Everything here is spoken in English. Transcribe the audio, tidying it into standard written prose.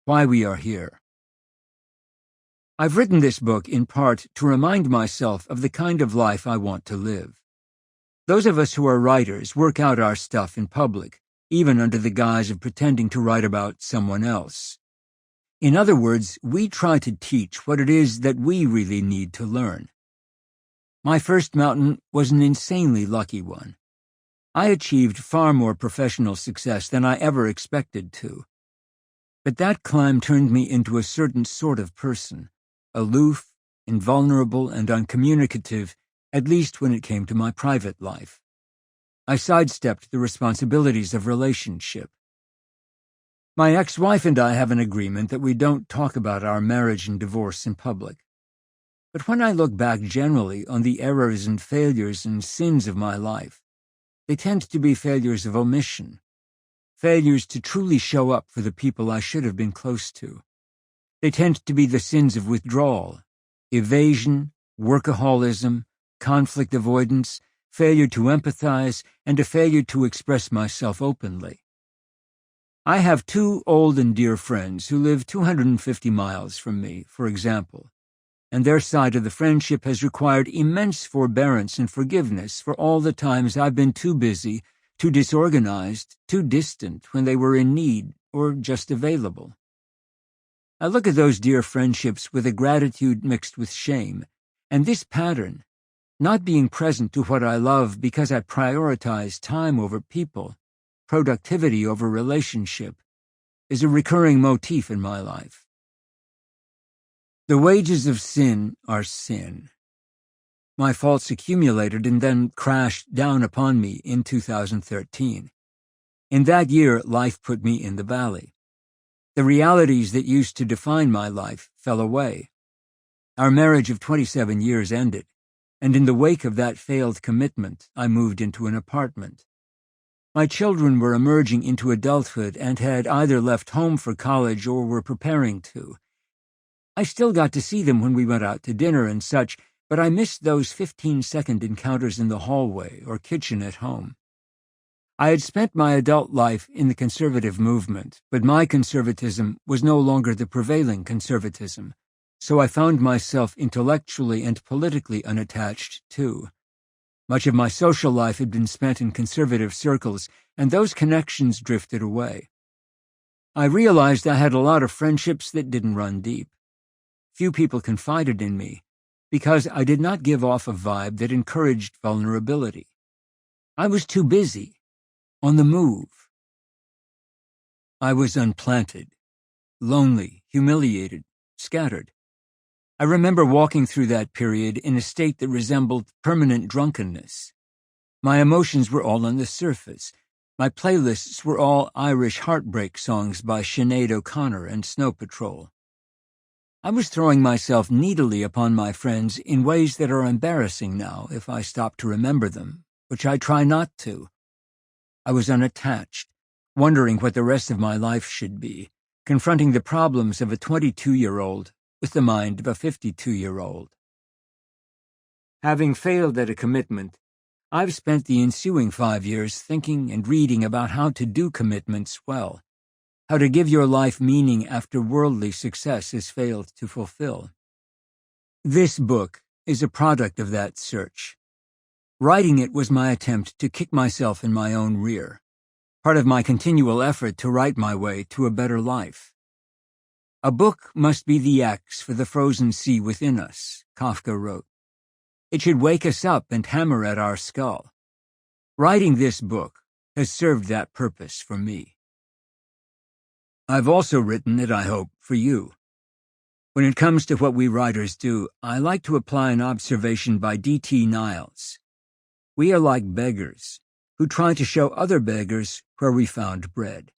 Why We Are Here. I've written this book in part to remind myself of the kind of life I want to live. Those of us who are writers work out our stuff in public, even under the guise of pretending to write about someone else. In other words, we try to teach what it is that we really need to learn. My first mountain was an insanely lucky one. I achieved far more professional success than I ever expected to. But that climb turned me into a certain sort of person, aloof, invulnerable, and uncommunicative, at least when it came to my private life. I sidestepped the responsibilities of relationship. My ex-wife and I have an agreement that we don't talk about our marriage and divorce in public. But when I look back generally on the errors and failures and sins of my life, they tend to be failures of omission, failures to truly show up for the people I should have been close to. They tend to be the sins of withdrawal, evasion, workaholism, conflict avoidance, failure to empathize, and a failure to express myself openly. I have 2 old and dear friends who live 250 miles from me, for example, and their side of the friendship has required immense forbearance and forgiveness for all the times I've been too busy, too disorganized, too distant when they were in need or just available. I look at those dear friendships with a gratitude mixed with shame, and this pattern, not being present to what I love because I prioritize time over people, productivity over relationship, is a recurring motif in my life. The wages of sin are sin. My faults accumulated and then crashed down upon me in 2013. In that year, life put me in the valley. The realities that used to define my life fell away. Our marriage of 27 years ended, and in the wake of that failed commitment, I moved into an apartment. My children were emerging into adulthood and had either left home for college or were preparing to. I still got to see them when we went out to dinner and such, but I missed those 15-second encounters in the hallway or kitchen at home. I had spent my adult life in the conservative movement, but my conservatism was no longer the prevailing conservatism, so I found myself intellectually and politically unattached, too. Much of my social life had been spent in conservative circles, and those connections drifted away. I realized I had a lot of friendships that didn't run deep. Few people confided in me, because I did not give off a vibe that encouraged vulnerability. I was too busy, on the move. I was unplanted, lonely, humiliated, scattered. I remember walking through that period in a state that resembled permanent drunkenness. My emotions were all on the surface. My playlists were all Irish heartbreak songs by Sinead O'Connor and Snow Patrol. I was throwing myself needily upon my friends in ways that are embarrassing now if I stop to remember them, which I try not to. I was unattached, wondering what the rest of my life should be, confronting the problems of a 22-year-old with the mind of a 52-year-old. Having failed at a commitment, I've spent the ensuing 5 years thinking and reading about how to do commitments well, how to give your life meaning after worldly success has failed to fulfill. This book is a product of that search. Writing it was my attempt to kick myself in my own rear, part of my continual effort to write my way to a better life. A book must be the axe for the frozen sea within us, Kafka wrote. It should wake us up and hammer at our skull. Writing this book has served that purpose for me. I've also written it, I hope, for you. When it comes to what we writers do, I like to apply an observation by D.T. Niles. We are like beggars, who try to show other beggars where we found bread.